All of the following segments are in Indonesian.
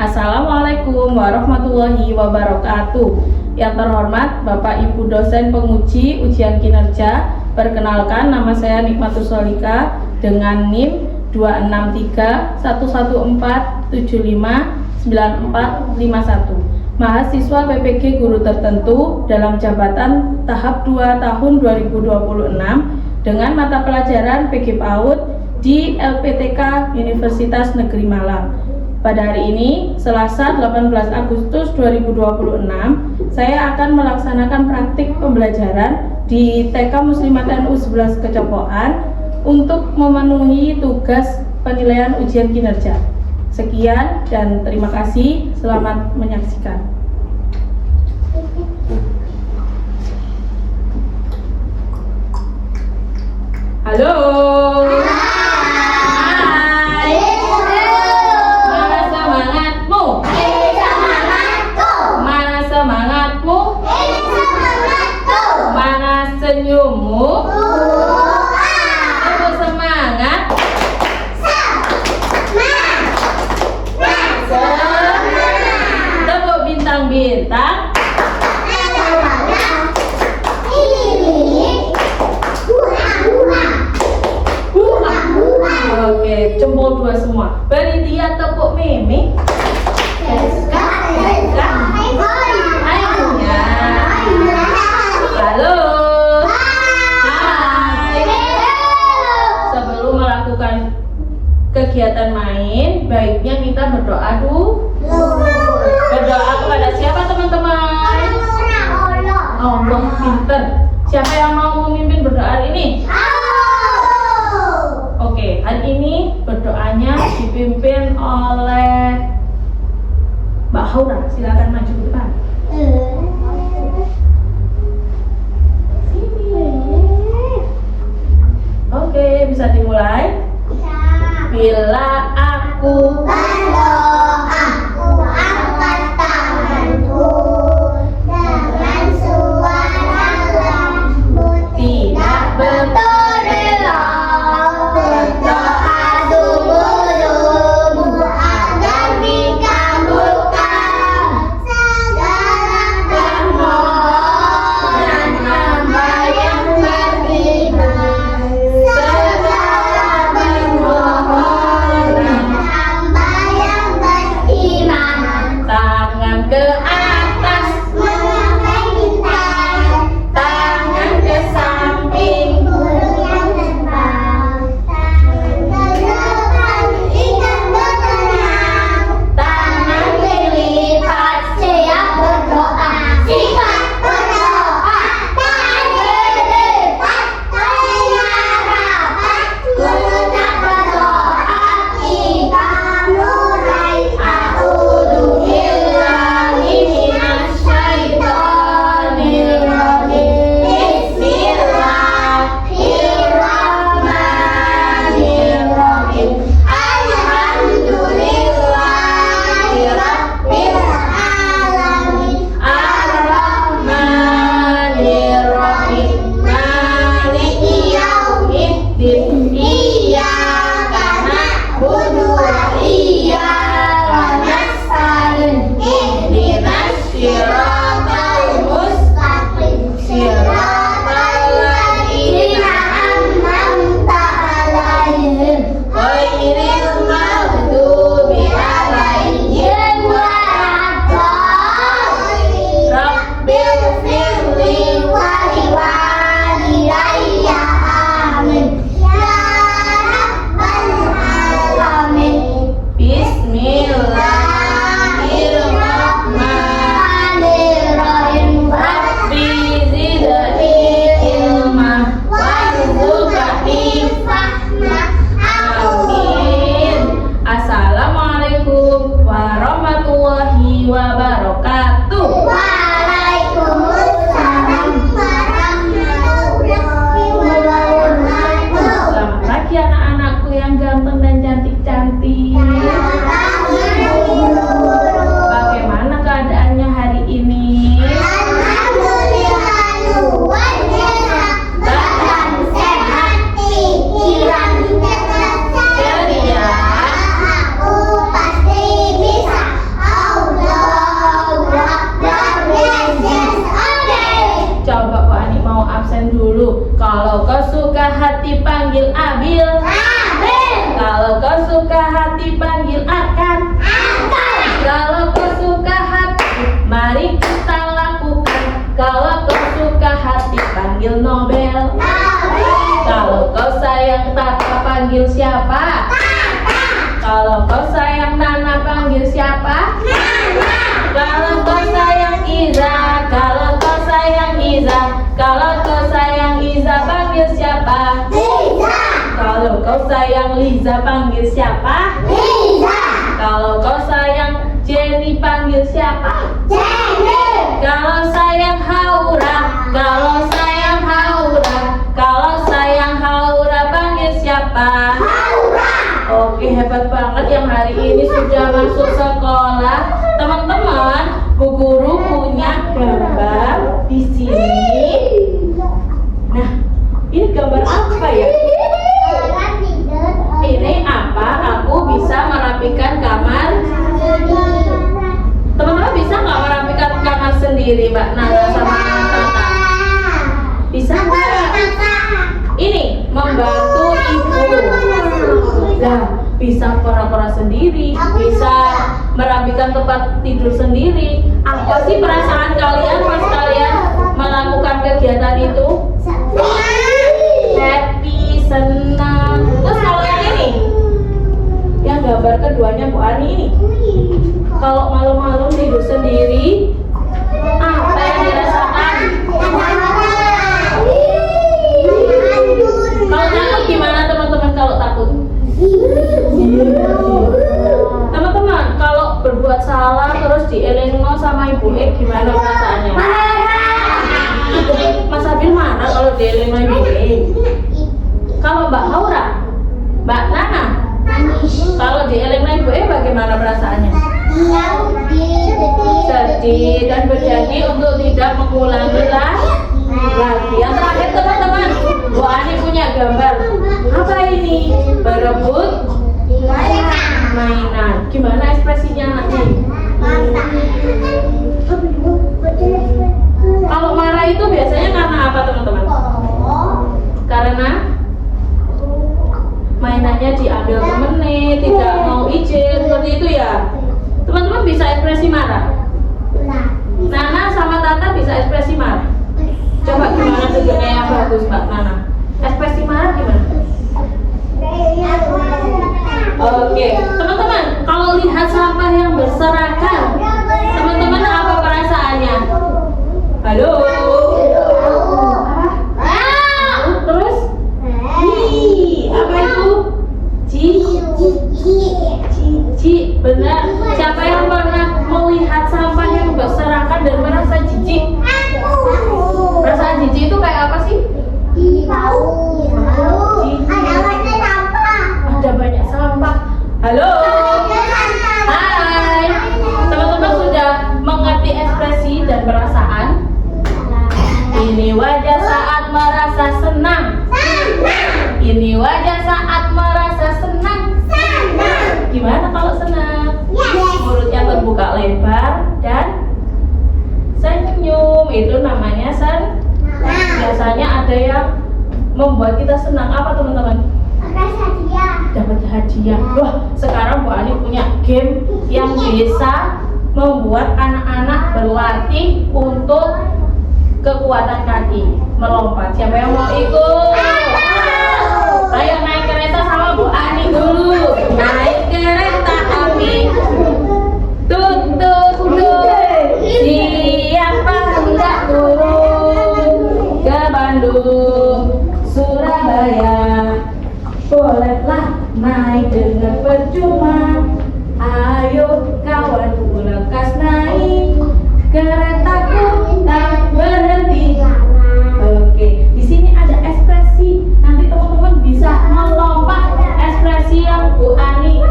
Assalamualaikum warahmatullahi wabarakatuh. Yang terhormat Bapak Ibu dosen penguji ujian kinerja, perkenalkan nama saya Nikmatus Solika dengan NIM 2631147594451. Mahasiswa PPG guru tertentu dalam jabatan tahap 2 tahun 2026 dengan mata pelajaran PG PAUD di LPTK Universitas Negeri Malang. Pada hari ini, Selasa 18 Agustus 2026, saya akan melaksanakan praktik pembelajaran di TK Muslimat NU 11 Kecopokan untuk memenuhi tugas penilaian ujian kinerja. Sekian dan terima kasih, selamat menyaksikan. Halo. Senyummu, tepuk semangat, tepuk bintang-bintang, oke, jempol dua semua. Beri dia tepuk mimi. Halo. Kegiatan main, baiknya kita berdoa dulu. Berdoa kepada siapa teman-teman? Allah, pinter. Siapa yang mau memimpin berdoa hari ini? Oke, hari ini berdoanya dipimpin oleh Mbak Haura. Silakan maju ke depan. Oke, bisa dimulai. Bila aku berdoa, aku angkat tanganku dengan suara lembut, tidak berteriak. Berdoa sungguh-sungguh agar dikabulkan panggil Abil. Kalau kau suka hati panggil Akan. Kalau kau suka hati mari kita lakukan. Kalau kau suka hati panggil Nobel. Kalau kau sayang Tata panggil siapa? Kalau kau sayang Nana panggil siapa? Kalau kau sayang Iza. Kalau kau sayang Iza. Kalau kau sayang Iza panggil siapa? Kalau kau sayang Liza panggil siapa? Kalau kau sayang Jenny panggil siapa? Kalau sayang Haura. Kalau sayang Haura. Kalau sayang Haura panggil siapa? Oke, hebat banget yang hari ini sudah masuk sekolah. Teman-teman, Bu Guru punya gambar di sini. Nah, ini gambar apa ya? Ini apa? Aku bisa merapikan kamar. Teman-teman bisa nggak merapikan kamar sendiri, Mbak Nana sama Tata? Bisa nggak? Ini membantu ibu. Nah, bisa pora-pora sendiri, bisa merapikan tempat tidur sendiri. Apa sih perasaan kalian pas kalian melakukan kegiatan itu? Happy, senang. Terus kalau yang ini, yang gambar keduanya Bu Ani ini, kalau malam-malam tidur sendiri, apa yang dirasakan? Kalau takut gimana teman-teman kalau takut? Teman-teman, kalau berbuat salah terus dielingno sama Ibu gimana perasaannya? Mas Abil marah kalau dielingno Ibu. Kalau Mbak Haura, Mbak Nana, kalau dielingno Ibu bagaimana perasaannya? Sedih dan berjanji untuk tidak mengulangi lagi. Yang terakhir teman-teman, Bu Ani punya gambar. Apa ini? Berebut mainan. Gimana ekspresinya anaknya? Kalau marah itu biasanya karena apa teman-teman? Karena mainannya diambil temennya, tidak mau izin, seperti itu ya. Teman-teman bisa ekspresi marah? Nana sama Tata bisa ekspresi marah? Coba gimana tunjuknya yang bagus Mbak Nana? Ekspresi marah gimana? Oke, teman-teman, kalau lihat sampah yang berserakan, teman-teman apa perasaannya? Halo? Terus? Apa itu? Benar. Siapa yang pernah melihat sampah yang berserakan dan merasa jijik? Perasaan jijik itu kayak apa sih? Ada banyak sampah. Halo. Hai. Teman-teman sudah mengerti ekspresi dan perasaan? Ini wajah saat merasa senang. Ini wajah saat merasa senang. Gimana kalau senang? Mulutnya terbuka lebar dan senyum. Itu namanya senang. Biasanya ada yang membuat kita senang. Apa teman-teman? Dapat hadiah. Wah, sekarang Bu Ani punya game yang bisa membuat anak-anak berlatih untuk kekuatan kaki melompat. Siapa yang mau ikut? Ayo naik kereta sama Bu Ani dulu. Naik kereta api. Tut tut tut. Siapa hendak turun ke Bandung, Surabaya? Bolehlah naik dengan percuma. Ayo kawanku lekas naik, keretaku tak berhenti. Oke, di sini ada ekspresi. Nanti teman-teman bisa melompat ekspresi yang Bu Ani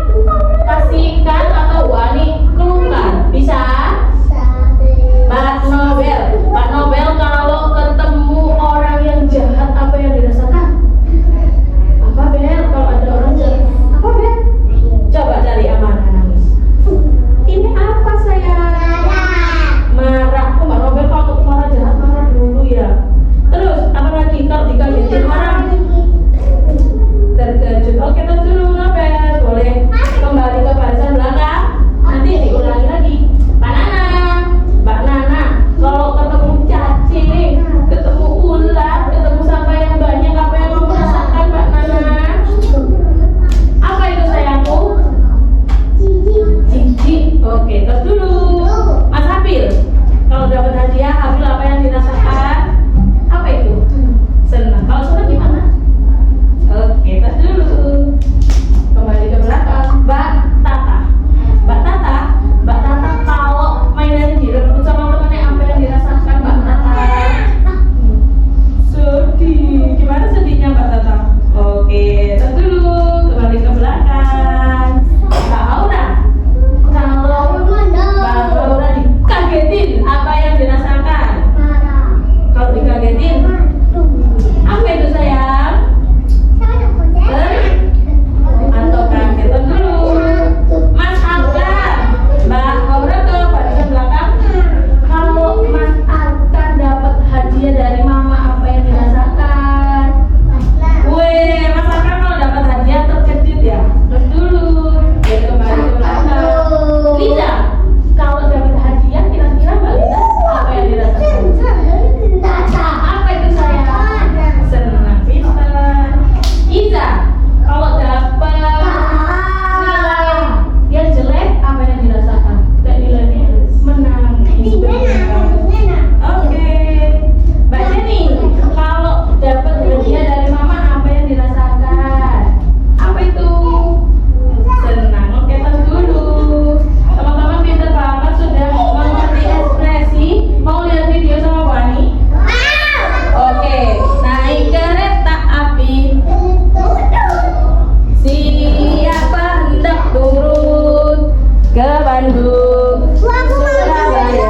Bandung, Surabaya,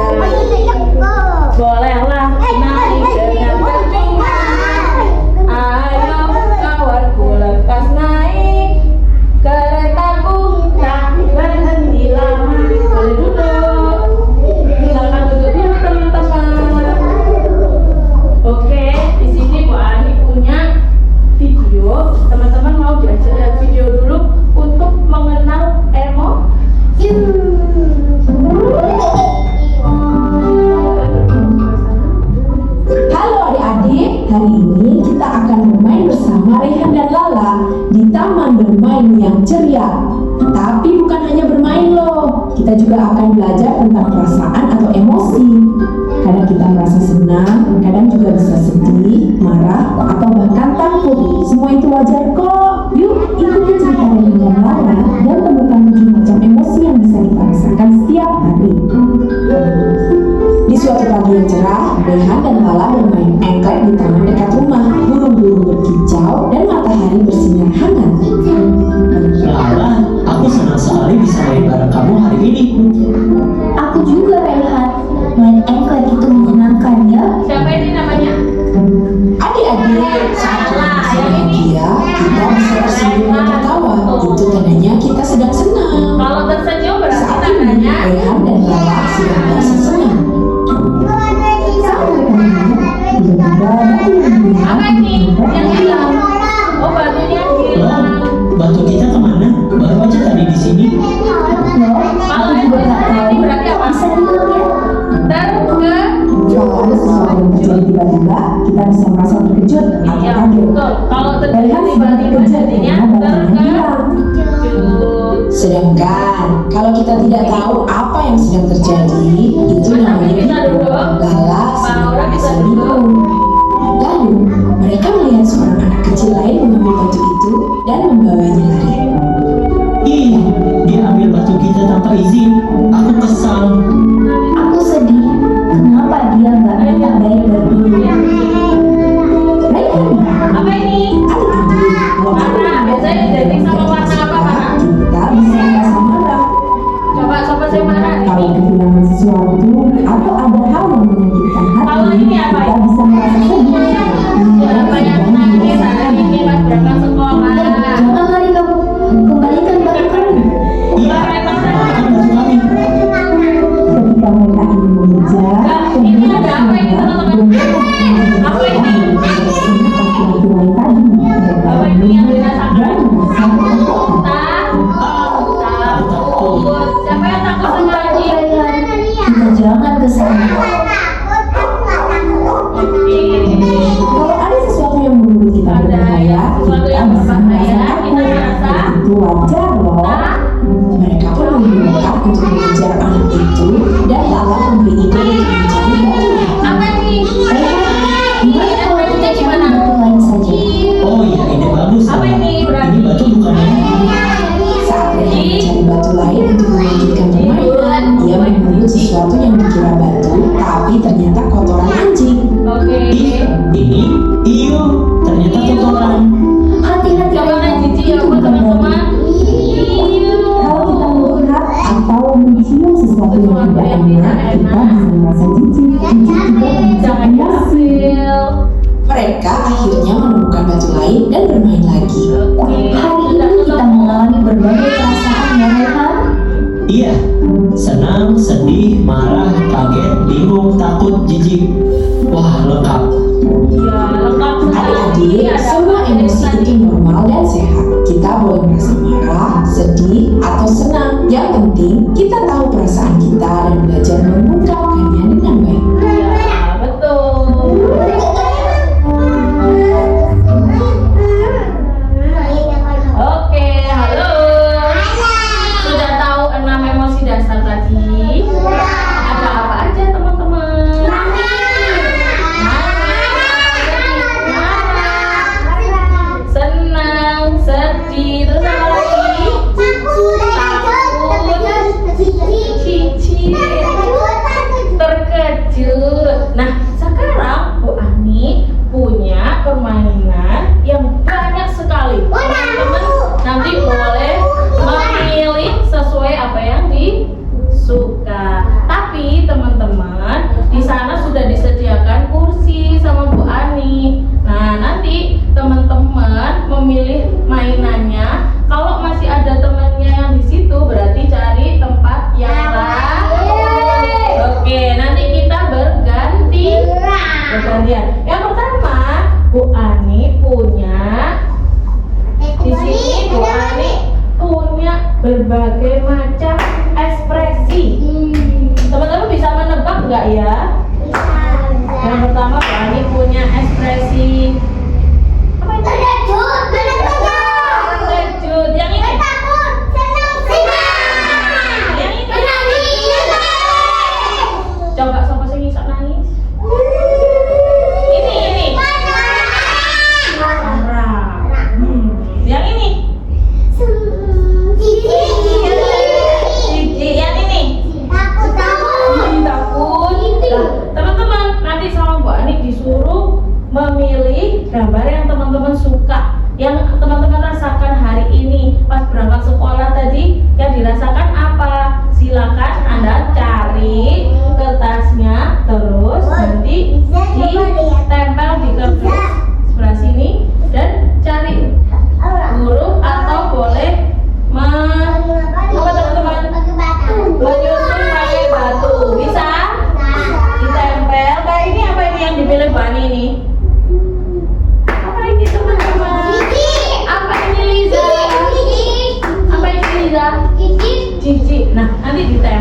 bolehlah naik dengan percuma. Ayo kawanku lekas naik keretaku, tak berhenti lama. Boleh duduk, silakan duduk dulu teman-teman. Oke, di sini Bu Ani punya video. Teman-teman mau diajak lihat video dulu untuk mengenal emo. Halo adik-adik, hari ini kita akan bermain bersama Rehan dan Lala di taman bermain yang ceria. Tapi bukan hanya bermain loh, kita juga akan belajar tentang perasaan atau emosi. Kadang kita merasa senang, kadang juga bisa sedih, marah, atau bahkan takut. Semua itu wajar kok. Yuk ikuti cerita Rehan dan Lala dan temukan 7 macam emosi yang bisa kita rasakan setiap hari. Di suatu pagi yang cerah, Rehan dan Lala bermain engklek di taman dekat rumah. Burung-burung berkicau dan matahari bersinar hangat. Lala, aku senang sekali bisa main bareng kamu hari ini. Aku juga, Rehan. Main engklek itu menyenangkan ya. Siapa ini namanya? Adik-adik, saat kondisi bahagia, kita bisa tersenyum dan tertawa. Itu tandanya kita sedang senang. Kalau tersenyum berarti Saat ini, tandanya Rehan dan Lala sedang merasa senang. apa ini yang hilang? Oh, batunya hilang. Batu kita kemana? Baru aja tadi di sini. Kalau yang hilang ini berarti apa? Bisa hilang ya. Terke. Kalau ada sesuatu yang terjadi tiba-tiba, kita bisa merasa terkejut atau Iya, kaget. betul. Kalau terjadi Rehan sedang tiba-tiba terkejut jadinya karena batunya hilang. terkejut. Sedangkan kalau kita tidak tahu apa yang sedang terjadi, itu namanya Bisa duduk. Lala sedang Laura bisa merasa duduk. bingung. Lalu mereka melihat seorang anak kecil lain mengambil batu itu dan membawanya lari. Ih, dia ambil batu kita tanpa izin. Aku kesal. Aku sedih. Kenapa dia nggak minta baik dari dulu? Rehan, Apa ini? adik-adik, Warna. Biasanya identik sama warna apa, Pak? kita bisa merasa marah. Coba saya marah Kalau ini. kehilangan sesuatu atau ada hal yang menyakitkan Kalau hati, ini apa kita ini? bisa merasa sedih. Jangan banyak nangis hari ini pas berangkat sekolah. Jangan lari kamu. Kembalikan batu kami. Iya, Emang makan batu kami. Ketika mereka ingin mengejar, ini ada apa ini, teman-teman? Apa ini? Apa ini yang dirasakan? Takut. Siapa yang takut sama lagi? Kita jangan ke sana. Kalau ada sesuatu yang menurut kita Ada berbahaya, sesuatu yang bisa berbahaya, merasa kita takut. merasa Itu wajar loh. Mereka pun memberangkat untuk mengejar anak itu dan Lala memberi ide untuk mencari batu. Apa ini? Gimana kalau kita cari batu lain saja? Oh iya, ide bagus. Apa Lala. ini berarti? Ini batu bukan ya? Saat Rehan mencari batu lain untuk melanjutkan permainan, dia menemukan sesuatu yang dikira batu, tapi ternyata kotoran anjing. Oke. Ih, ini, iyo, ternyata kotoran. Hati-hati. Coba Rehan. jijik ya Itu buat bukan batu. teman-teman. Kalau kita melihat atau mencium sesuatu yang tidak enak, kita bisa merasa jijik. Jijik juga termasuk Jangan emosi. diambil. Mereka akhirnya menemukan batu lain dan bermain lagi. Oke. Hari ini kita mengalami berbagai perasaan ya, Rehan. Iya, senang, sedih, marah, kaget, bingung, takut, jijik. Wah, lengkap. Ya, lengkap sekali. Adik-adik, Ada semua apa emosi tadi? itu normal dan sehat. Kita boleh merasa marah, sedih, atau senang. Yang penting, kita tahu perasaan kita dan belajar mengungkapkannya dengan baik. Ya, betul. Oke, halo. Sudah tahu 6 emosi dasar tadi? Ada apa aja, teman-teman? Senang, sedih, terus apa lagi? Takut, cicit, terkejut. Nah, sekarang Bu Ani punya permainan yang banyak sekali. Teman-teman nanti boleh memilih sesuai apa yang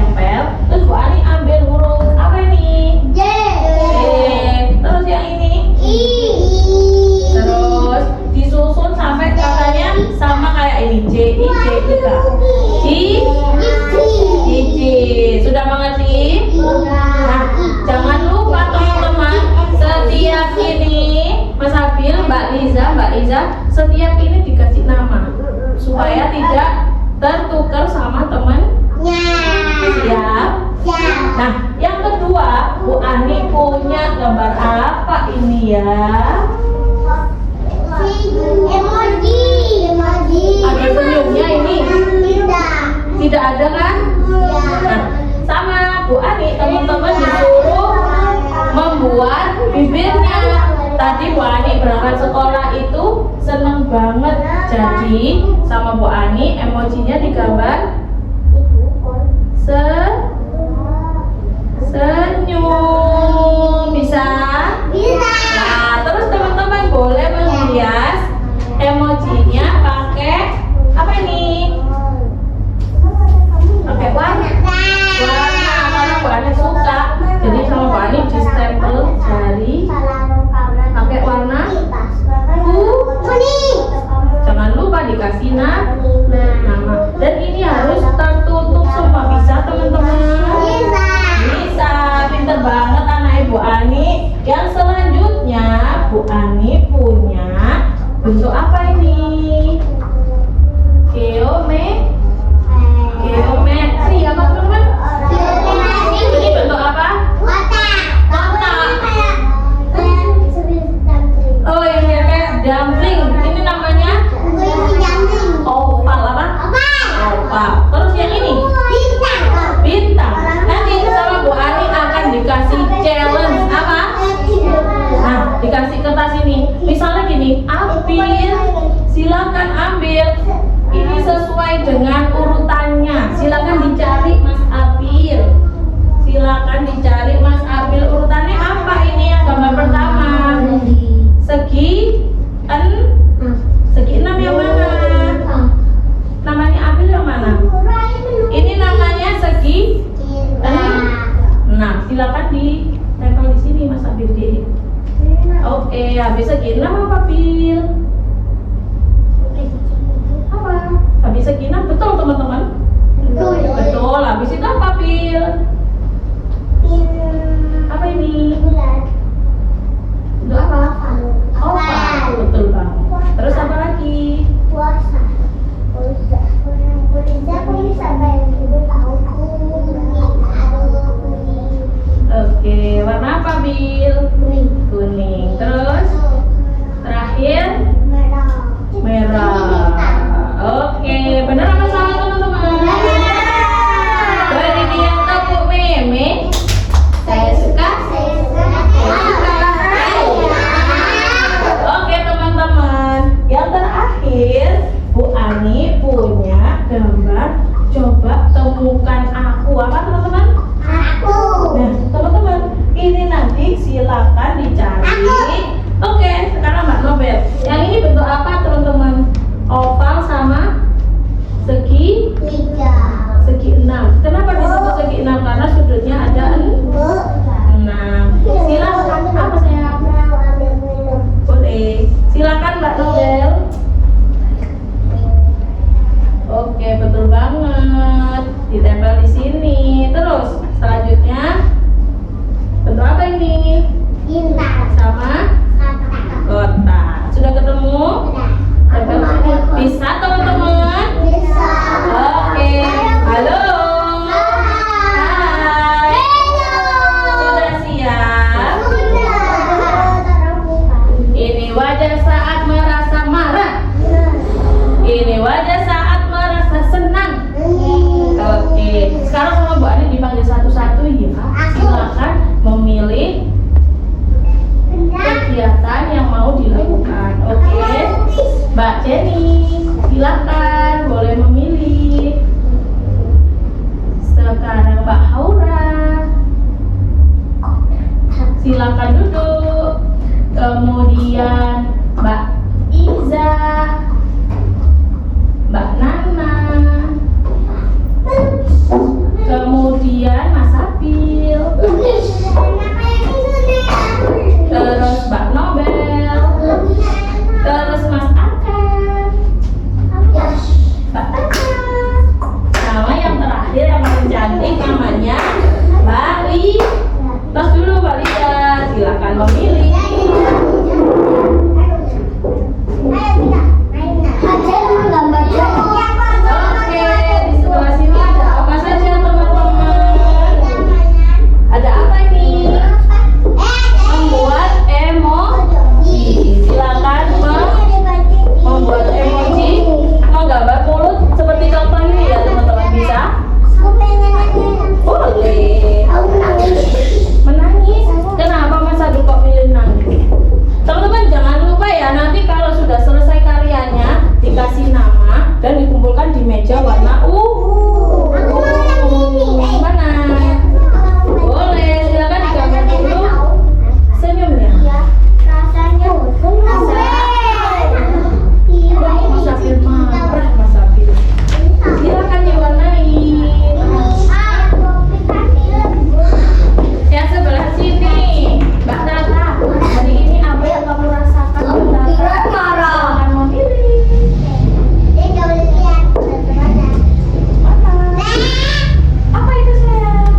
ditempel. Terus Bu Ani ambil huruf apa ini? J. Terus yang ini? Terus disusun sampai katanya sama kayak ini. J, I, J, I, K. Sudah mengerti? Nah, jangan lupa teman-teman, setiap ini Mas Abil, Mbak Iza, setiap ini dikasih nama supaya tidak tertukar sama temennya. Siap? Nah, yang kedua, Bu Ani punya gambar apa ini ya? Ada senyumnya ini? Tidak ada kan? Nah, sama Bu Ani, teman-teman disuruh membuat bibirnya. Tadi Bu Ani berangkat sekolah itu seneng banget. Jadi sama Bu Ani emojinya digambar senyum. Bisa? Nah, terus teman-teman boleh menghias emojinya pakai apa ini? Pakai warna karena Bu Ani suka. Jadi sama Bu Ani di stempel jari pakai warna kuning. Jangan lupa dikasih nama. Dan ini harus tertutup semua. Bisa teman-teman? Bisa. Pinter banget anak Ibu Ani. Yang selanjutnya Bu Ani punya bentuk apa ini? Geometri apa teman-teman? Ini bentuk apa? Oh ini kayak dumpling. Ini namanya oval apa? Oval. Terus yang ini? Bintang. Nanti sama Bu Ani akan dikasih challenge apa? Nah, dikasih kertas ini. Misalnya gini, ambil, silakan ambil. Ini sesuai dengan urutannya. Silakan dicari Mas Abil. Silakan dicari Mas Abil. Urutannya apa ini yang gambar pertama? Segi 6 yang mana? Namanya Abil yang mana? Ini namanya segi 6. Nah, silakan ditempel di sini Mas Abil. Oke, habis segi 6 apa Bil? Apa? Habis segi 6 betul teman-teman? Betul. Habis itu apa Bil? Apa ini? Itu apa? Oval. Betul banget. Terus apa lagi? Oke, warna apa Bil? Kuning. Terus terakhir merah. Oke, benar apa salah teman-teman? Beri dia tepuk meme. Saya suka. Oke teman-teman, yang terakhir Bu Ani punya gambar. Coba temukan aku. Apa teman-teman? Nah teman-teman, ini nanti silakan dicari. Oke, sekarang Mbak Nobel. Yang ini bentuk apa teman-teman? Oval sama segi 6. Kenapa disebut segi 6? Karena sudutnya ada 6. Silakan. Apa saya? Boleh. Silakan Mbak Nobel. Oke, betul banget. Ditempel di sini. Terus selanjutnya bentuk apa ini? Sama kotak. Sudah ketemu? Tempel di sini. Bisa teman-teman? Oke. Halo. Hai. Sudah siap? Ini wajah saat merasa marah. Ini wajah saat merasa senang. Oke. Sekarang sama Bu Ani dipanggil satu-satu ya. Silakan memilih kegiatan yang mau dilakukan. Oke. Mbak Jenny, silakan boleh memilih. Sekarang Mbak Haura, silakan duduk. Kemudian Mbak Iza, Mbak Nana, kemudian yang cantik namanya Mbak Li. Tos dulu Mbak Lisa, silakan memilih. Oke, di sebelah sini ada apa saja teman-teman? Ada apa ini? Membuat emoji. Silakan membuat emoji. Menggambar mulut seperti contoh ini ya teman-teman, bisa? Boleh. Menangis. Kenapa Mas Abdul kok milih nangis? Teman-teman jangan lupa ya, nanti kalau sudah selesai karyanya dikasih nama dan dikumpulkan di meja warna mana? Boleh, silakan digambar dulu senyumnya. Mas Afil marah, Mas Afil. Silakan diwarnai. Yang sebelah sini, Mbak Tata. Hari ini apa yang kamu rasakan, Mbak Tata? Silakan memilih. Mana? Apa itu sayang?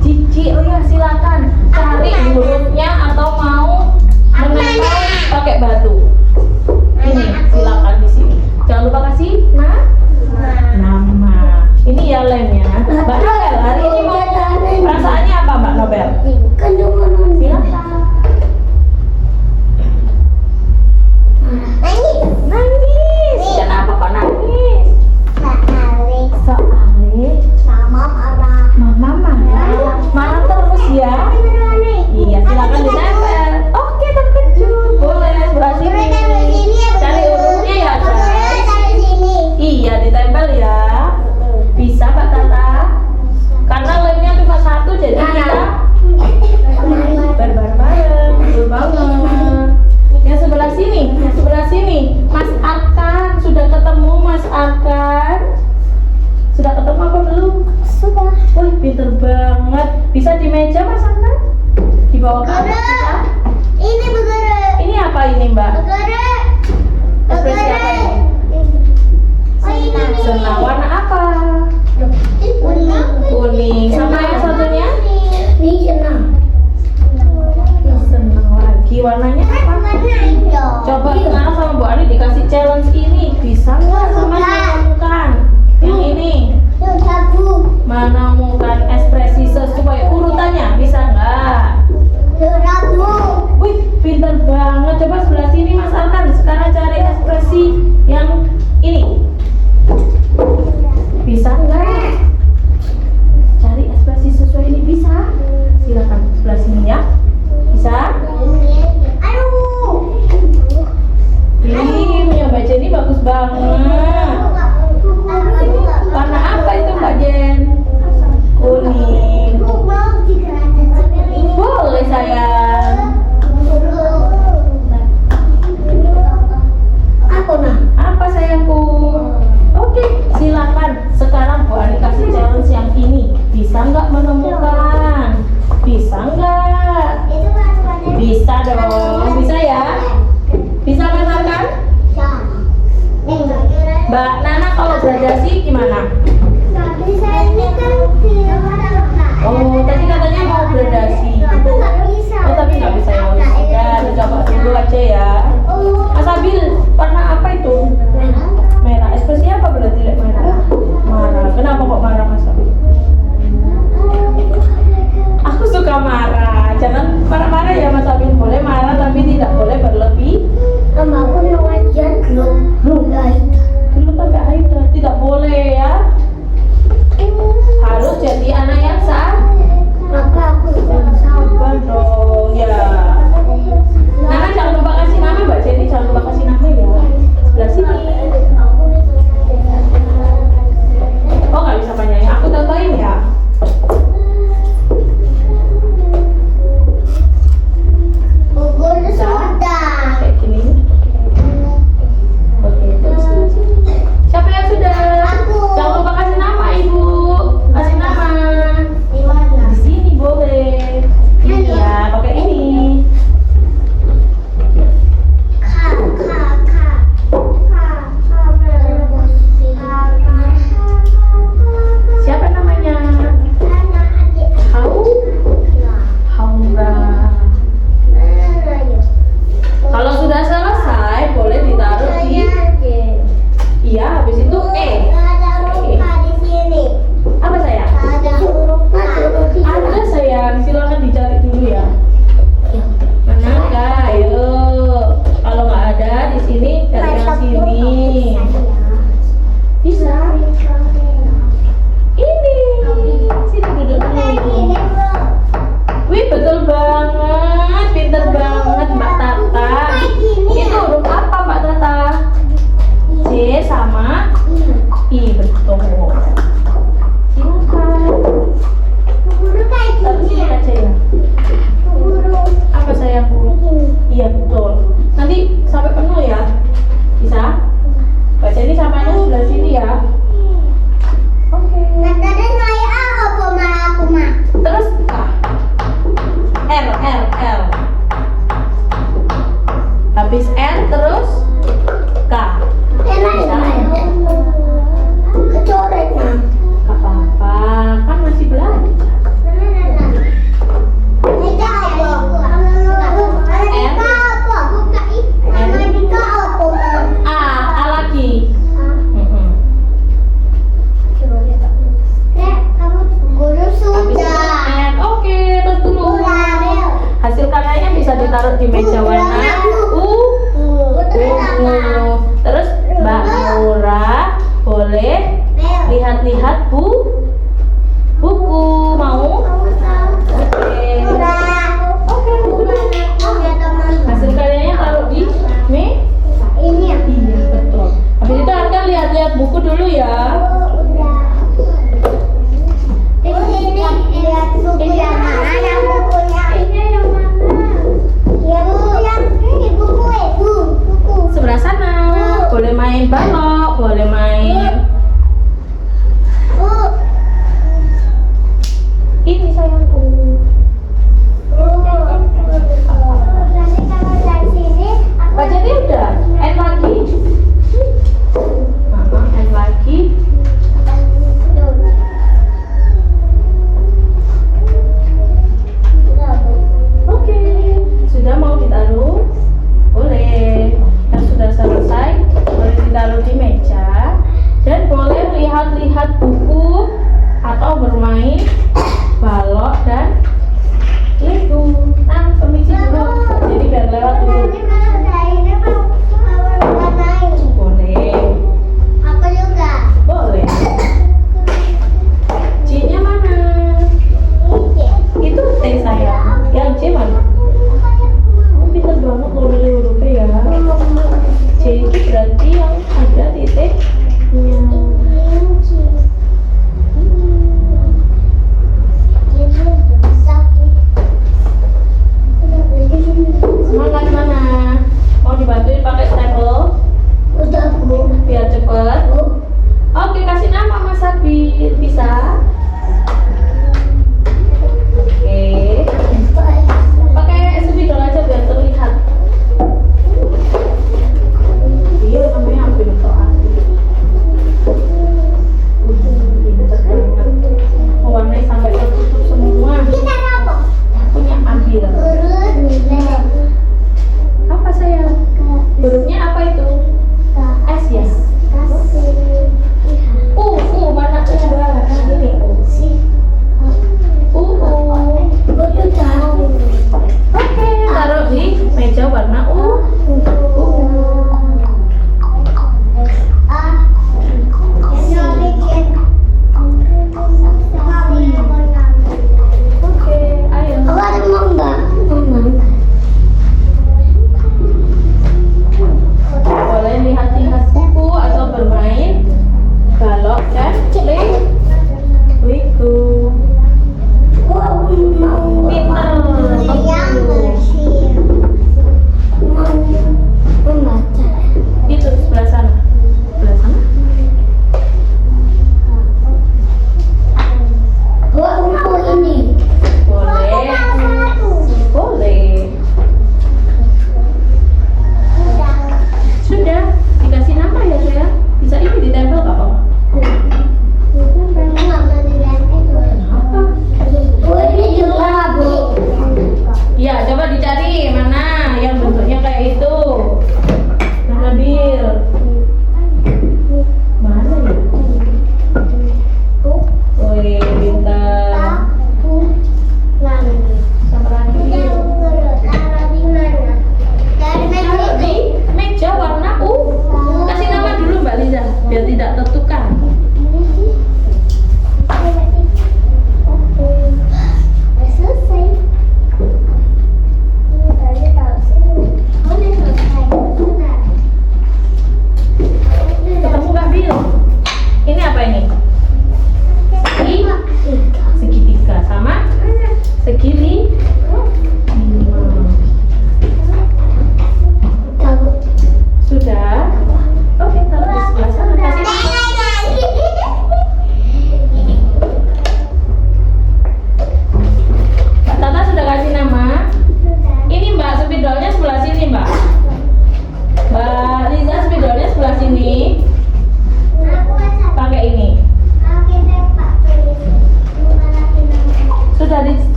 Cici, oh ya silakan cari hurufnya atau mau menempel pakai batu. Ini silakan di sini. Jangan lupa kasih nama. Ini ya lemnya. Mbak Nobel, hari ini mau perasaannya apa Mbak Nobel? Silakan. Nangis. Kenapa kok nangis? Soalnya Mama marah. Marah terus ya? Iya, silakan ditempel. Oke, terkejut. Boleh sebelah sini. Cari hurufnya ya, guys. Iya, ditempel ya. Bisa, Mbak Tata. Karena lemnya cuma satu, jadi kita bareng-bareng. Betul banget. Yang sebelah sini. Mas Arkan. Sudah ketemu Mas Arkan? Sudah ketemu apa belum? Sudah. Wih, pinter banget. Bisa di meja Mas Arkan? Di bawah ke atas bisa? Ini bergerak. Ini apa ini Mbak? Bergerak. Ekspresi apa ini? Senang. Warna apa? Kuning. Sama yang satunya? Ini senang. Senang lagi. Warnanya apa? Coba kenal sama Bu Ani, dikasih challenge ini. Bisa nggak sama menemukan yang ini? Menemukan ekspresi sesuai urutannya. Bisa nggak? Wih, pinter banget. Coba sebelah sini Mas Arkan. Sekarang cari ekspresi yang ini. Bisa nggak?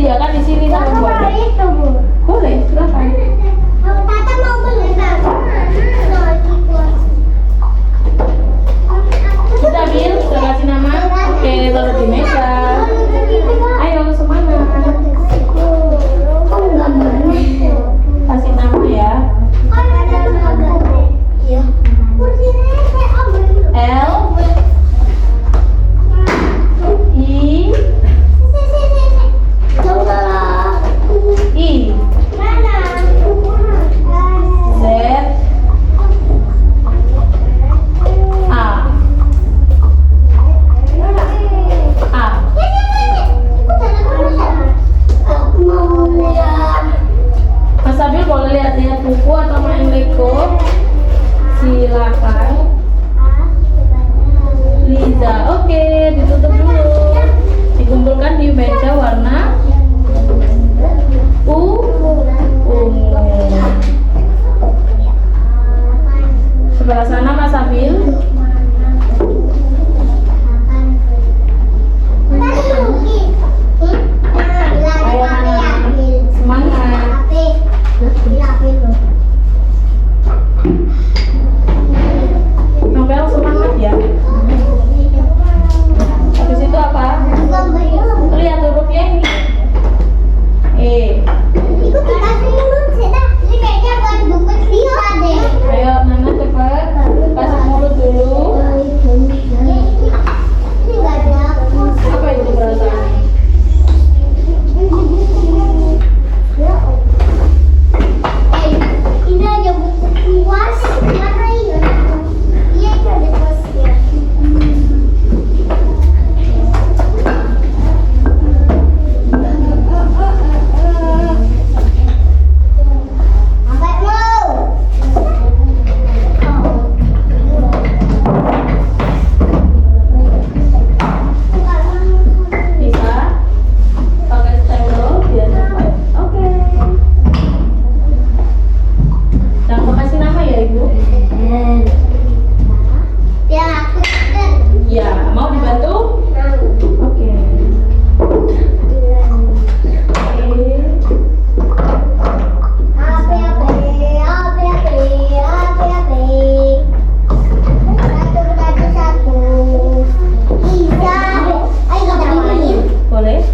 disediakan di sini sama Bu Ade. itu, Bu. Boleh, silakan. Tata mau beli Kita Bil, sudah kasih nama? Oke, taruh di meja. Ayo semangat. Kasih nama ya. L I I Z A A. Mas Abil boleh lihat-lihat buku atau main Lego? Silakan. Liza, oke, ditutup dulu. Dikumpulkan di meja warna ungu. Sebelah sana Mas Abil. Ayo anak, semangat. Novel semangat ya. Habis itu apa? Lihat hurufnya ini. Ayo Nana cepat kasih mulut dulu. Apa itu perasaan? Ini ada buku puas, mana ya? Iya itu ada puasnya. Sampai mau. Bisa pakai stempel biar cepat. Oke. Jangan lupa kasih nama ya Ibu. Ya aku Ya, mau dibantu? Oke. Boleh?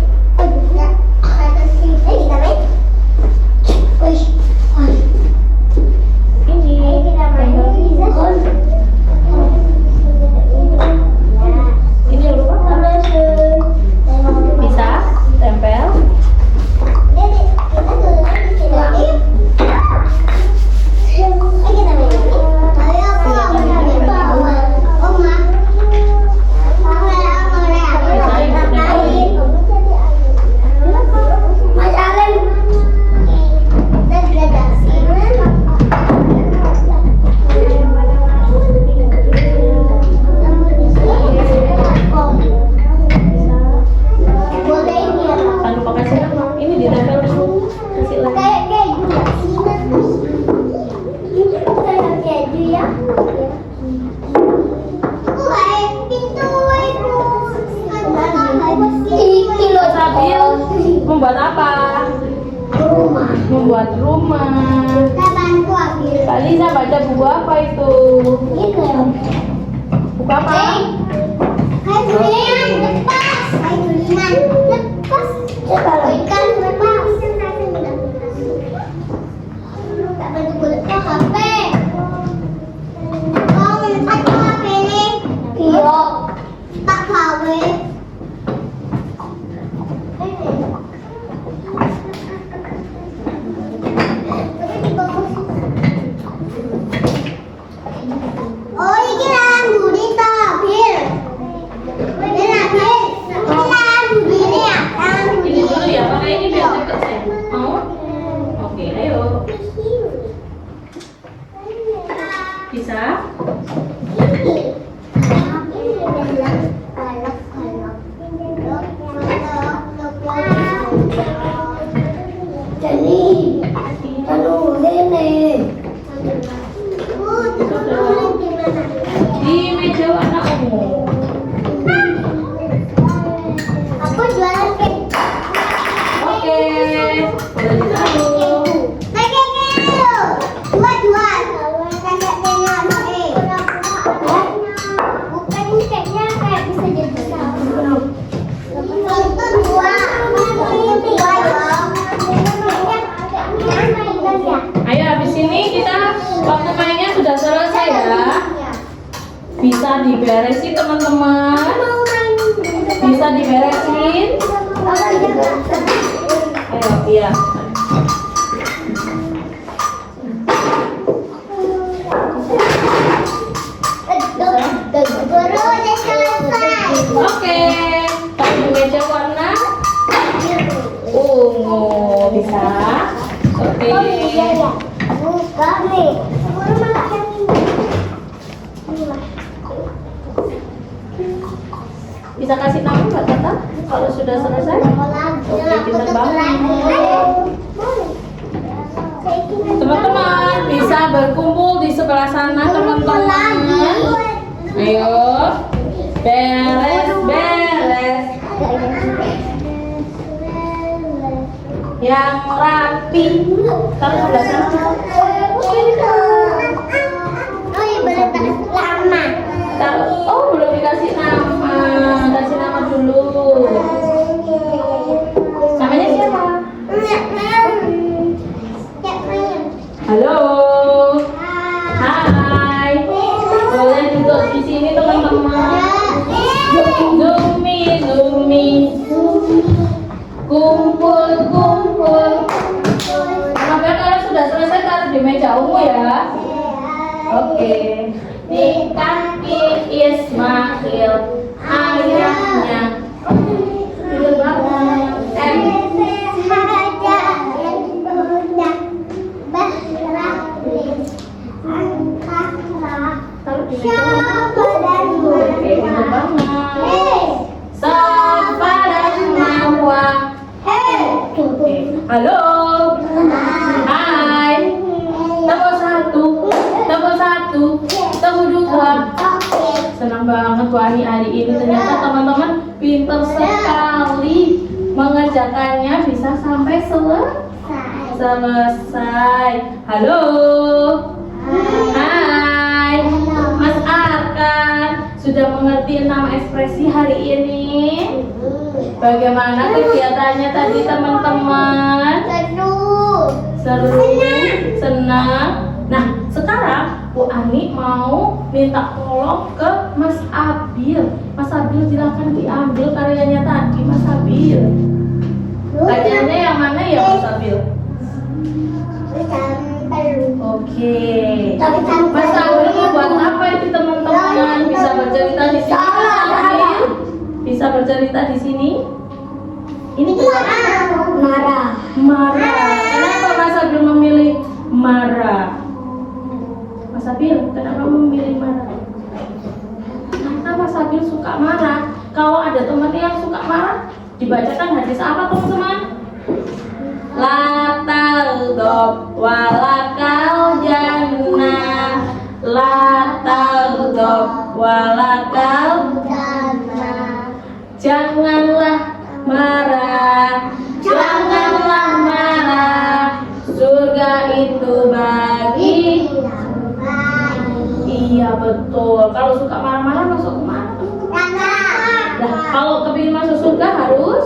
Ini lupa. Bisa tempel. Jangan lupa kasih nama. Ini ditempel dulu. Kasih lagi. Kayak keju ya? Ini kayak keju ya? Aku kayak pintu itu. Kilo Sabil membuat apa? rumah. Membuat rumah. Kita bantu ambil. Kak Liza baca buku apa itu? Itu ya. Buku apa? Kayak tulisan lepas. Kayak tulisan lepas. Kalau ikan lepas. Tak bantu buat HP. Kau minta HP ni? Iya. Tak kawe. Oh, ini lah gurita, Bil. Ini lah, Bil. boleh ditaruh. Ayo, habis ini kita waktu mainnya sudah selesai ya. Bisa diberesin teman-teman. Bisa diberesin. Ayo, iya. Oke, pakai meja warna ungu bisa. Oke. Bisa kasih nama Mbak Tata kalau sudah selesai? Oke, pintar banget. Teman-teman bisa berkumpul di sebelah sana teman-teman. Ayo, beres-beres. Yang rapi. Taruh sebelah sana. Taruh. Oh, belum dikasih nama. Kasih nama dulu. Namanya siapa? Halo. Hai. Boleh duduk di sini teman-teman. Zumi. Kumpul. Sampai kalau sudah selesai taruh di meja ungu ya. Oke. Di kaki Ismail ayahnya. Tidur banget. Taruh di meja ungu. Oke, tidur banget. Safa dan Marwa. Oke. Halo. Hai. Tepuk satu, tepuk dua. Senang banget Bu Ani hari ini. Ternyata teman-teman pintar sekali mengerjakannya, bisa sampai selesai. Halo. Hai. Mas Arkan sudah mengerti 6 ekspresi hari ini? Bagaimana kegiatannya tadi teman-teman? Seru, senang. Nah, sekarang Bu Ani mau minta tolong ke Mas Abil. Mas Abil silakan diambil karyanya tadi, Mas Abil. Karyanya yang mana ya Mas Abil? Oke. Mas Abil mau buat apa itu teman-teman? Bisa bercerita di sini Mas Abil? Bisa bercerita di sini? Ini Marah. Kenapa Mas Abil memilih marah? Mas Abil, kenapa memilih marah? Karena Mas Abil suka marah. Kalau ada temannya yang suka marah, dibacakan hadis apa teman-teman? La taghdab walakal jannah. La taghdab walakal jannah. Janganlah marah. Janganlah marah. Surga itu bagi. Iya betul. Kalau suka marah-marah masuk kemana? Nah, kalau kepingin masuk surga harus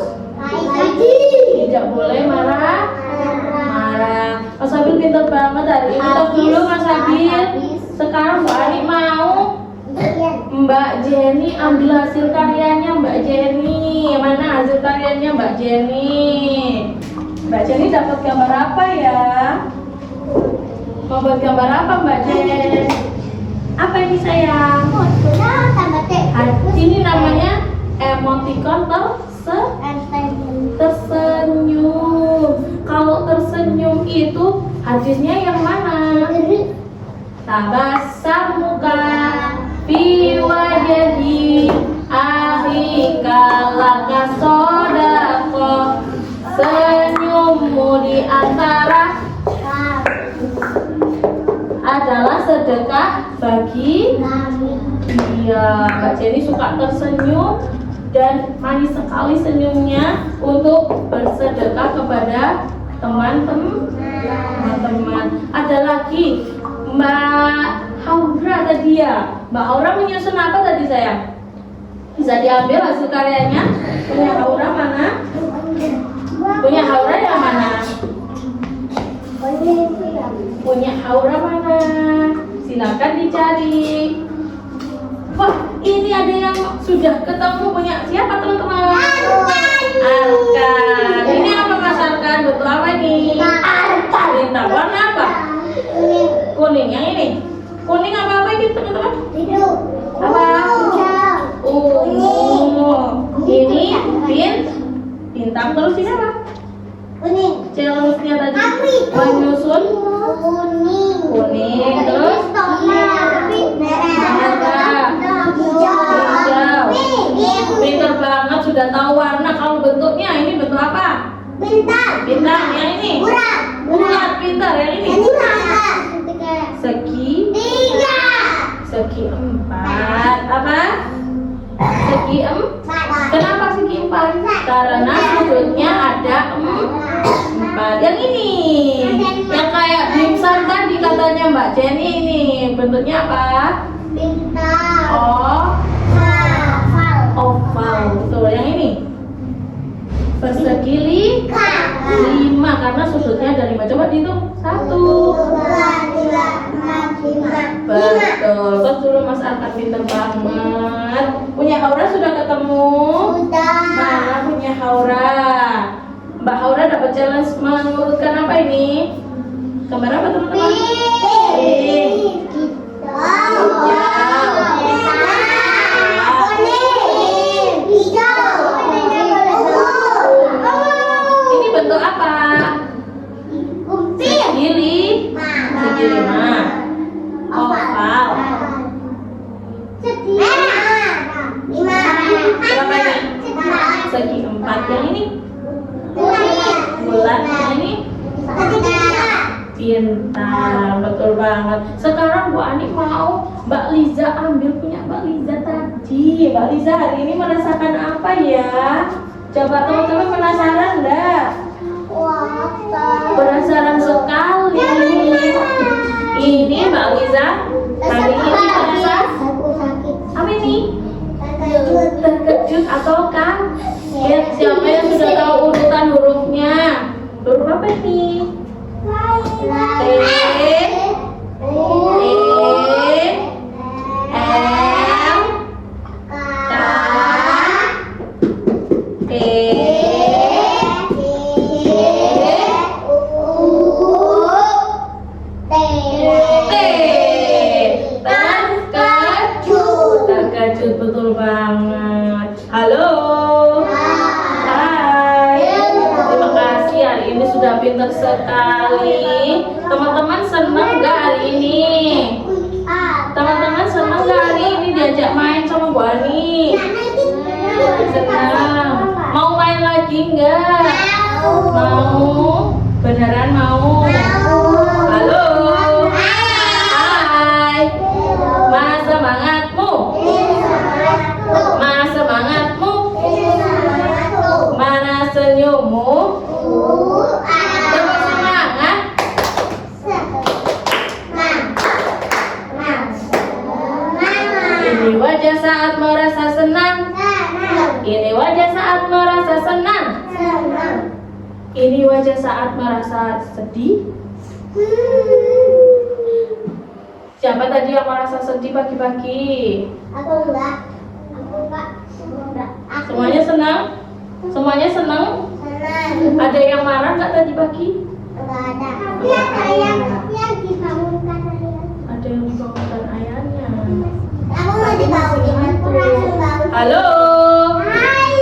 tidak boleh marah. Mas Abil pintar banget hari ini. Tos dulu Mas Abil. Sekarang Mbak Ani mau Mbak Jenny ambil hasil karyanya Mbak Jenny. Mana hasil karyanya Mbak Jenny? Mbak Jenny dapat gambar apa ya? Mau buat gambar apa Mbak Jen? Apa ini sayang? Ini namanya emoticon tersenyum. Kalau tersenyum itu hadisnya yang mana? Tabassamuka fi wajhi akhika laka sodaqah. Senyummu di antara adalah sedekah bagi. Iya, Mbak Jenny suka tersenyum dan manis sekali senyumnya untuk bersedekah kepada teman-teman. Ada lagi Mbak Haura tadi ya. Mbak Haura menyusun apa tadi sayang? Bisa diambil hasil karyanya. Punya Haura mana? Punya Haura yang mana? Punya Haura mana? Silakan dicari. Wah, ini ada yang sudah ketemu punya siapa teman-teman? Arkan. Ini apa Mas Arkan? Betul apa ini? Bintang warna apa? Kuning. Yang ini? Kuning apa ini teman-teman? Apa? Ini bintang, terus ini apa? Challenge-nya tadi menyusun kuning, terus merah, hijau. Pintar banget, sudah tahu warna. Kalau bentuknya ini bentuk apa? Bintang. Yang ini? Bulat. Pintar. Yang ini? Segi 4. Apa? Segi 4. Kenapa segi 4? Karena sudutnya ada 4. Yang ini, yang kayak dimsum tadi katanya Mbak Jenny, ini bentuknya apa? Oval. Betul. Yang ini persegi 5 karena sudutnya ada 5. Coba dihitung. 1, 2, 3, 4, 5. Betul. Terus dulu Mas Arkan pinter banget. Punya Haura sudah ketemu? Mana punya Haura? Mbak Haura dapat challenge mengurutkan apa ini? Gambar apa teman-teman? Ini bentuk apa? Segi 5. Oval. Berapa ini? Segi 4. Yang ini? Bulat. Yang ini? Pintar, betul banget. Sekarang Bu Ani mau Mbak Liza ambil punya Mbak Liza tadi. Mbak Liza hari ini merasakan apa ya? Coba teman-teman penasaran enggak? Penasaran sekali. Ini Mbak Liza hari ini merasa apa ini? Terkejut atau kaget? Siapa yang sudah tahu urutan hurufnya? Huruf apa ini? T, terkejut, betul banget. Halo. Terima kasih, hari ini sudah pintar sekali. Teman-teman senang nggak hari ini? Teman-teman senang nggak hari ini diajak main sama Bu Ani? Senang. Mau main lagi nggak? Mau? Beneran mau? Halo. Hai. Mana semangatmu? Mana semangatmu? Mana senyummu? Coba semangat. Ini wajah saat merasa senang. Ini wajah saat merasa senang. Ini wajah saat merasa sedih. Siapa tadi yang merasa sedih pagi-pagi? Aku enggak. Semuanya senang? Semuanya senang? Senang. Ada yang marah nggak tadi pagi? Enggak ada. Tapi ada yang dibangunkan ayah. Ada yang dibangunkan ayahnya. Aku mau dibangunin. Aku langsung bangun. Halo. Hai.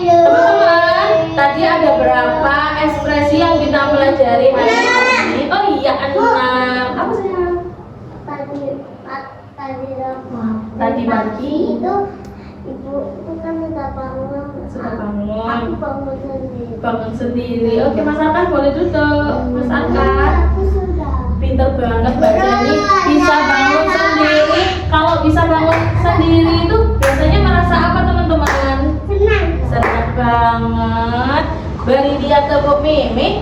Teman-teman, tadi ada berapa ekspresi yang kita pelajari hari ini? Oh iya, 6. Apa sayang? Tadi pagi itu ibu itu kan sudah bangun. sudah Aku bangun. bangun sendiri. Bangun sendiri. Oke, Mas Arkan boleh duduk. Mas Arkan. Aku sudah. Pinter banget Mbak Jenny, bisa bangun sendiri. Kalau bisa bangun sendiri itu biasanya merasa apa teman-teman? Senang. Senang banget. Beri dia tepuk mimi.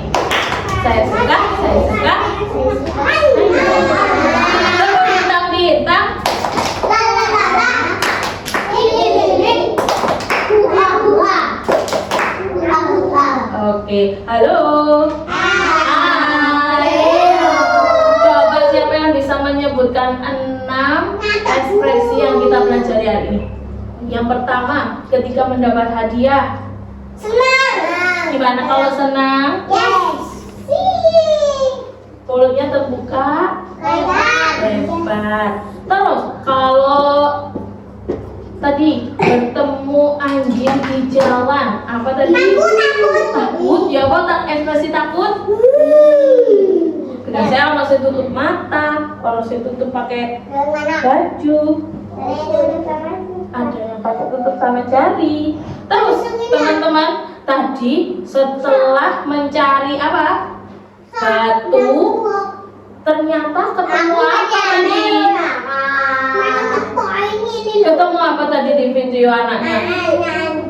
Saya suka, saya suka. Tepuk bintang-bintang. Oke, halo. Hai. Coba siapa yang bisa menyebutkan 6 ekspresi yang kita pelajari hari ini? Yang pertama, ketika mendapat hadiah. Senang. Gimana kalau senang? Yes. Mulutnya terbuka, lebar. Terus kalau tadi bertemu anjing di jalan, apa tadi? Takut. Ya apa ekspresi takut? Biasanya orang saya tutup mata, orang saya tutup pakai baju, ada yang pakai tutup sama jari. Terus teman-teman, tadi setelah mencari apa? Batu, ternyata ketemu apa tadi? Ketemu apa tadi di video anaknya?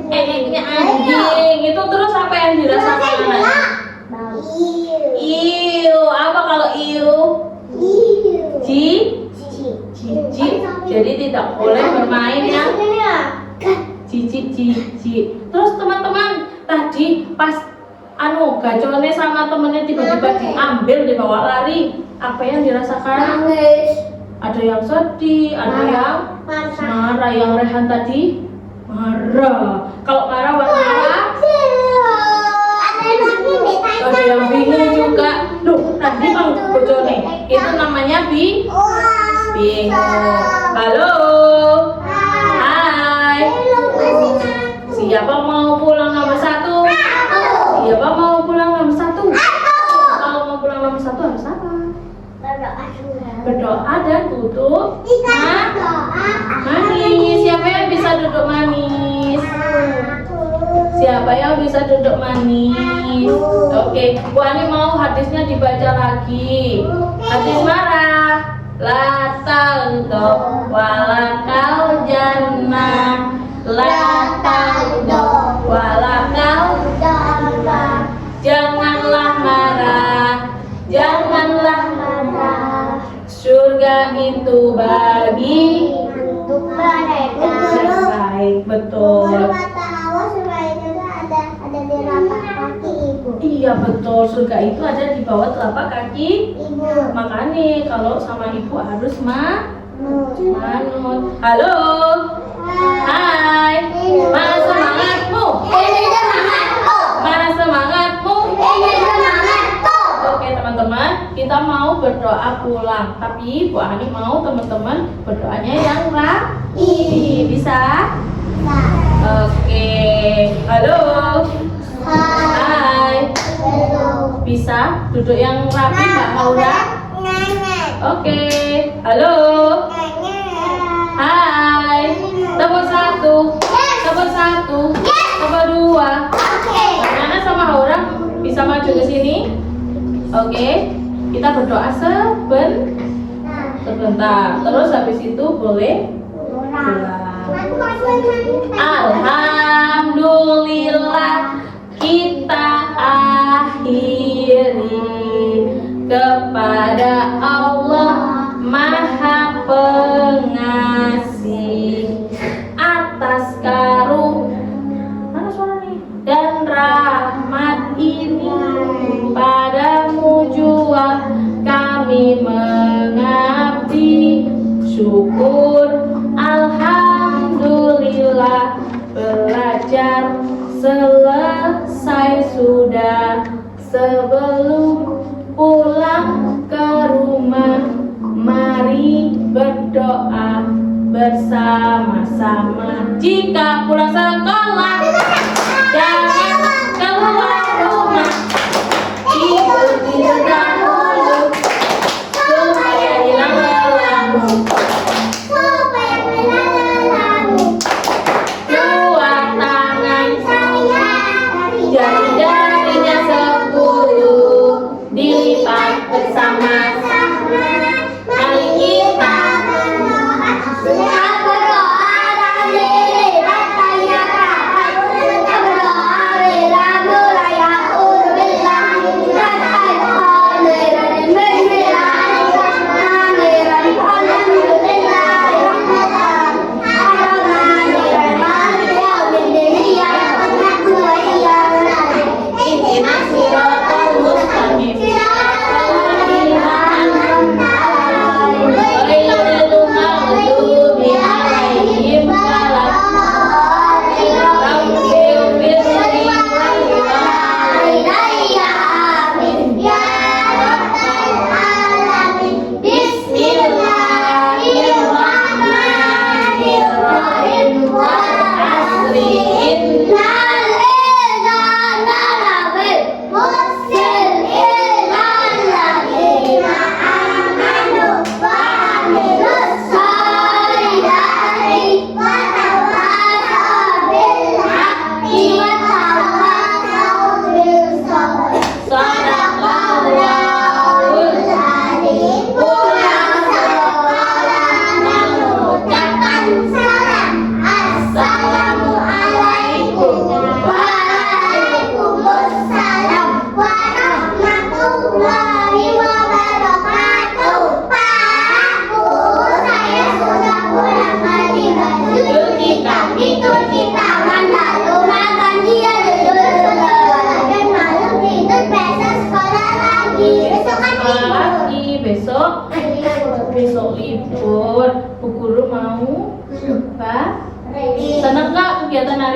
Anjing. Itu terus apa yang dirasakan anaknya? Iu. Apa kalau iu? Jijik. Jadi tidak boleh bermain yang jijik. Terus teman-teman, tadi pas gaconnya sama temennya tiba-tiba diambil, dibawa lari, apa yang dirasakan? Ada yang sedih, ada yang marah. Yang Rehan tadi marah. Kalau marah warna apa? Ada yang bingung juga. Loh, tadi bang bojone itu namanya bingung. Halo. Hai. Siapa mau pulang nomor 1? Siapa mau pulang nomor 1? Kalau mau pulang nomor 1 harus apa? Berdoa dan tutup manis. Siapa yang bisa duduk manis? Siapa yang bisa duduk manis? Oke, Bu Ani mau hadisnya dibaca lagi. Hadis marah. La taghdab walakal jannah. La taghdab walakal jannah. Janganlah marah. Janganlah marah. Surga itu bagi mereka. Baik, betul. Kata Allah surga itu ada di telapak kaki ibu. Iya betul, surga itu ada di bawah telapak kaki Ibu. Makanya kalau sama ibu harus manut. Halo. Hai. Mana semangatmu? Mana semangatmu? Oke teman-teman, kita mau berdoa pulang. Tapi Bu Ani mau teman-teman berdoanya yang rapi. Bisa? Oke. Halo. Hai. Bisa duduk yang rapi Mbak Maura? Oke. Halo. Hai. Tepuk 1. Tepuk 1. Tepuk 2. Bagaimana sama Aura? Bisa maju ke sini? Oke. Kita berdoa sebentar. Terus habis itu boleh pulang. Alhamdulillah kita akhiri kepada Allah Maha Pengasih atas dan rahmat ini padamu jua kami mengabdi syukur. Alhamdulillah belajar selesai sudah. Sebelum pulang ke rumah mari berdoa bersama-sama. Jika pulang sekolah jangan keluar rumah, tidur dahulu supaya hilang lelamu. Dua tangan jari-jarinya 10 dilipat bersama-sama. Mari kita berdoa dan dilipat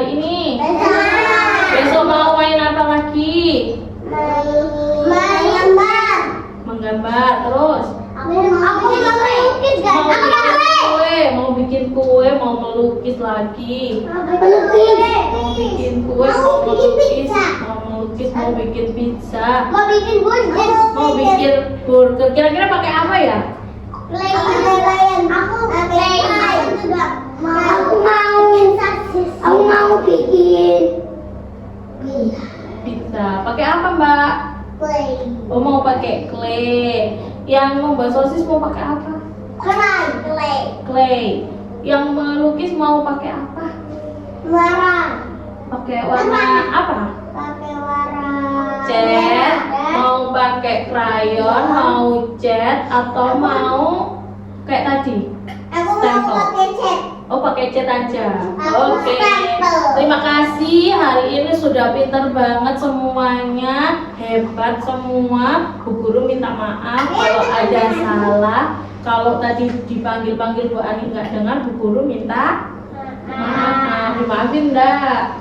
hari ini? Besok mau main apa lagi? Menggambar. Terus mau bikin kue, mau melukis lagi. Mau bikin kue, mau melukis, mau bikin pizza, mau bikin burger. Kira-kira pakai apa ya? Aku mau bikin Pizza. Pakai apa, Mbak? Oh, mau pakai clay. Yang membuat sosis mau pakai apa? Clay. Yang melukis mau pakai apa? Pakai warna apa? Cat. Mau pakai krayon, mau cat, atau mau kayak tadi? Oh, pakai cat aja. Oke. Terima kasih. Hari ini sudah pintar banget semuanya. Hebat semua. Bu Guru minta maaf kalau ada salah. Kalau tadi dipanggil-panggil Bu Ani nggak dengar, Bu Guru minta maaf. Dimaafin enggak?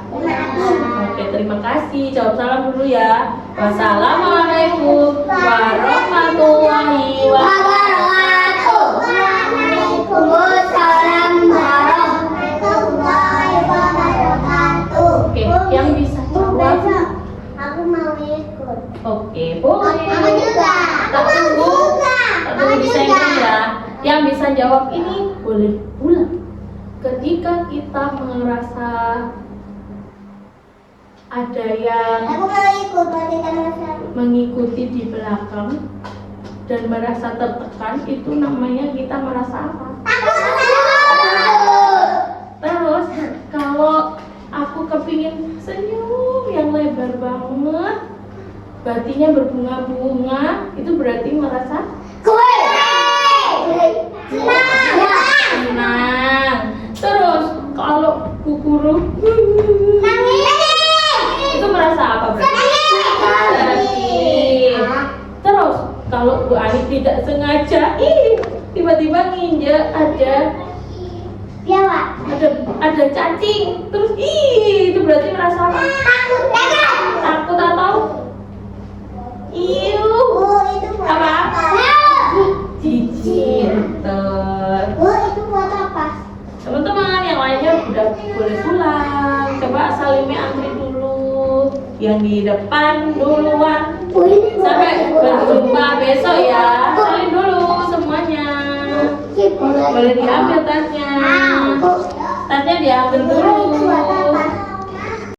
Oke, terima kasih. Jawab salam dulu ya. Wassalamualaikum warahmatullahi wabarakatuh. Oke, yang bisa jawab. Aku mau ikut. Oke, boleh. Aku juga. Tunggu disayangkan ya. Yang bisa jawab ini boleh pulang. Ketika kita merasa ada yang Aku mau ikut mengikuti di belakang dan merasa tertekan, itu namanya kita merasa apa? Terus kalau aku kepingin senyum yang lebar banget, batinnya berbunga-bunga, itu berarti merasa senang. Terus kalau Bu Guru itu merasa apa berarti? Sedih. Terus kalau Bu Ani tidak sengaja, tiba-tiba nginjek ada cacing, terus itu berarti merasa apa? Takut atau apa? Jijik. Itu buat apa? Teman-teman yang lainnya udah boleh pulang. Coba Salimi antri dulu, yang di depan duluan. Sampai berjumpa besok ya. Salin dulu semuanya. Boleh diambil tasnya. Tasnya diambil dulu.